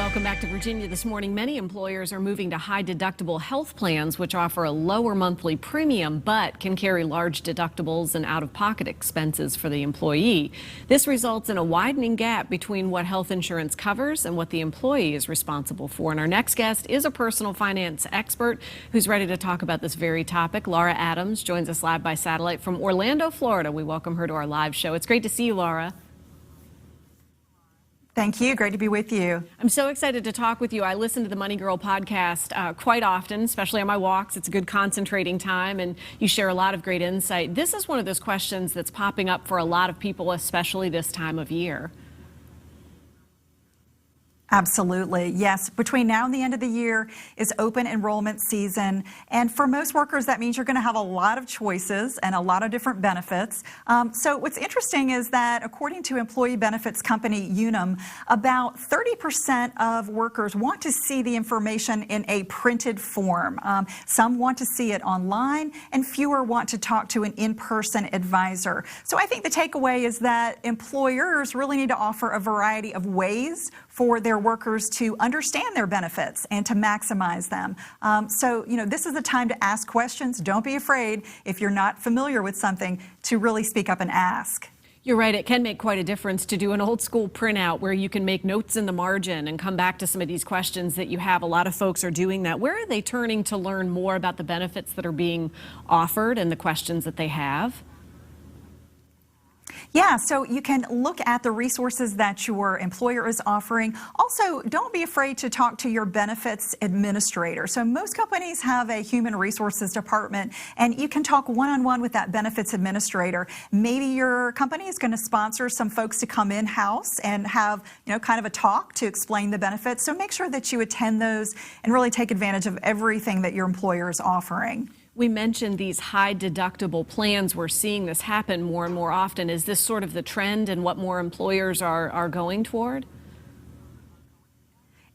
Welcome back to Virginia this morning. Many employers are moving to high deductible health plans, which offer a lower monthly premium but can carry large deductibles and out-of-pocket expenses for the employee. This results in a widening gap between what health insurance covers and what the employee is responsible for. And our next guest is a personal finance expert who's ready to talk about this very topic. Laura Adams joins us live by satellite from Orlando, Florida. We welcome her to our live show. It's great to see you, Laura. Thank you. Great to be with you. I'm so excited to talk with you. I listen to the Money Girl podcast quite often, especially on my walks. It's a good concentrating time, and you share a lot of great insight. This is one of those questions that's popping up for a lot of people, especially this time of year. Absolutely. Yes. Between now and the end of the year is open enrollment season. And for most workers, that means you're going to have a lot of choices and a lot of different benefits. So what's interesting is that according to employee benefits company Unum, about 30% of workers want to see the information in a printed form. Some want to see it online, and fewer want to talk to an in-person advisor. So I think the takeaway is that employers really need to offer a variety of ways for their workers to understand their benefits and to maximize them. So, this is the time to ask questions. Don't be afraid, if you're not familiar with something, to really speak up and ask. You're right. It can make quite a difference to do an old school printout where you can make notes in the margin and come back to some of these questions that you have. A lot of folks are doing that. Where are they turning to learn more about the benefits that are being offered and the questions that they have? Yeah, so you can look at the resources that your employer is offering. Also, don't be afraid to talk to your benefits administrator. So most companies have a human resources department, and you can talk one-on-one with that benefits administrator. Maybe your company is going to sponsor some folks to come in-house and have, kind of a talk to explain the benefits. So make sure that you attend those and really take advantage of everything that your employer is offering. We mentioned these high deductible plans. We're seeing this happen more and more often. Is this sort of the trend and what more employers are going toward?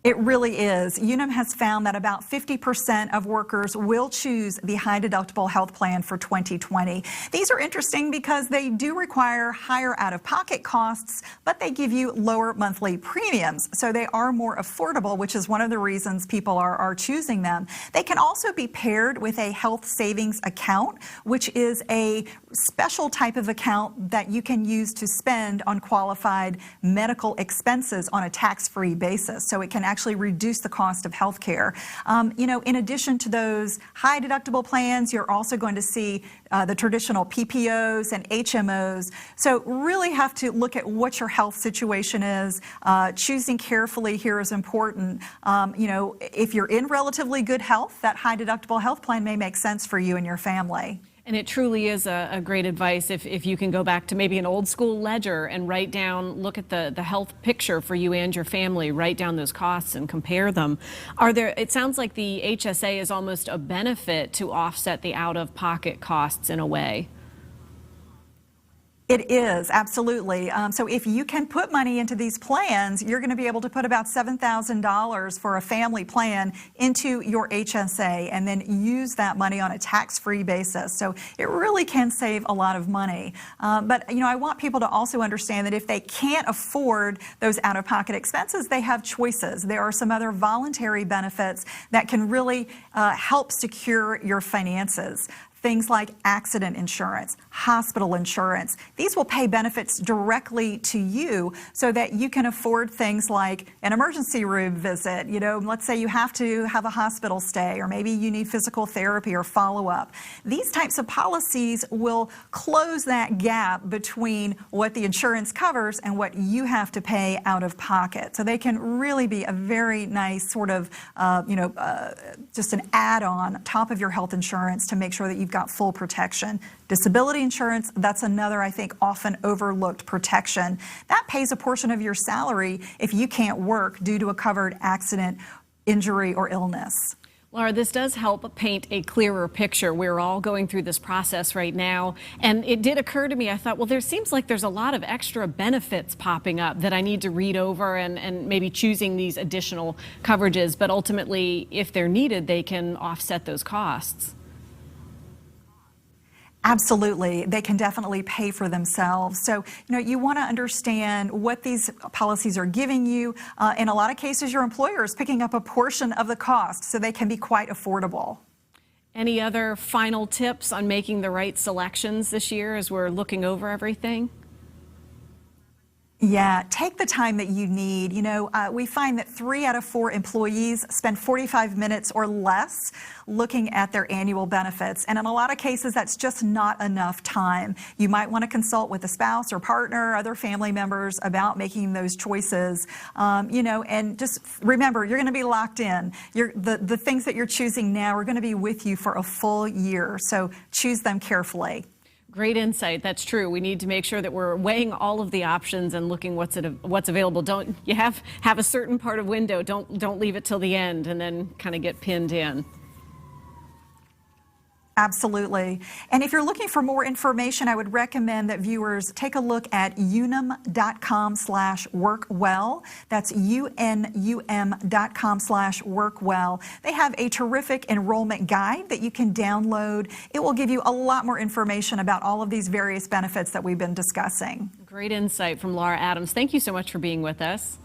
It really is. Unum has found that about 50% of workers will choose the high deductible health plan for 2020. These are interesting because they do require higher out-of-pocket costs, but they give you lower monthly premiums. So they are more affordable, which is one of the reasons people are choosing them. They can also be paired with a health savings account, which is a special type of account that you can use to spend on qualified medical expenses on a tax-free basis. So it can actually reduce the cost of health care. In addition to those high deductible plans, you're also going to see the traditional PPOs and HMOs. So really have to look at what your health situation is. Choosing carefully here is important. If you're in relatively good health, that high deductible health plan may make sense for you and your family. And it truly is a great advice if you can go back to maybe an old school ledger and write down, look at the health picture for you and your family, write down those costs and compare them. It sounds like the HSA is almost a benefit to offset the out-of-pocket costs in a way. It is, absolutely. So if you can put money into these plans, you're going to be able to put about $7,000 for a family plan into your HSA and then use that money on a tax-free basis. So it really can save a lot of money. But I want people to also understand that if they can't afford those out-of-pocket expenses, they have choices. There are some other voluntary benefits that can really help secure your finances. Things like accident insurance, hospital insurance. These will pay benefits directly to you so that you can afford things like an emergency room visit. Let's say you have to have a hospital stay, or maybe you need physical therapy or follow-up. These types of policies will close that gap between what the insurance covers and what you have to pay out of pocket. So they can really be a very nice sort of, just an add-on top of your health insurance to make sure that you've got full protection. Disability insurance, that's another, I think, often overlooked protection. That pays a portion of your salary if you can't work due to a covered accident, injury, or illness. Laura, this does help paint a clearer picture. We're all going through this process right now. And it did occur to me, I thought, well, there seems like there's a lot of extra benefits popping up that I need to read over and maybe choosing these additional coverages. But ultimately, if they're needed, they can offset those costs. Absolutely. They can definitely pay for themselves. So, you want to understand what these policies are giving you. In a lot of cases, your employer is picking up a portion of the cost, so they can be quite affordable. Any other final tips on making the right selections this year as we're looking over everything? Yeah, take the time that you need. We find that 3 out of 4 employees spend 45 minutes or less looking at their annual benefits. And in a lot of cases, that's just not enough time. You might want to consult with a spouse or partner, other family members about making those choices. And just remember, you're going to be locked in. The things that you're choosing now are going to be with you for a full year. So choose them carefully. Great insight. That's true. We need to make sure that we're weighing all of the options and looking what's available. Don't you have a certain part of window? Don't leave it till the end and then kind of get pinned in. Absolutely. And if you're looking for more information, I would recommend that viewers take a look at unum.com/workwell. That's unum.com/workwell. They have a terrific enrollment guide that you can download. It will give you a lot more information about all of these various benefits that we've been discussing. Great insight from Laura Adams. Thank you so much for being with us.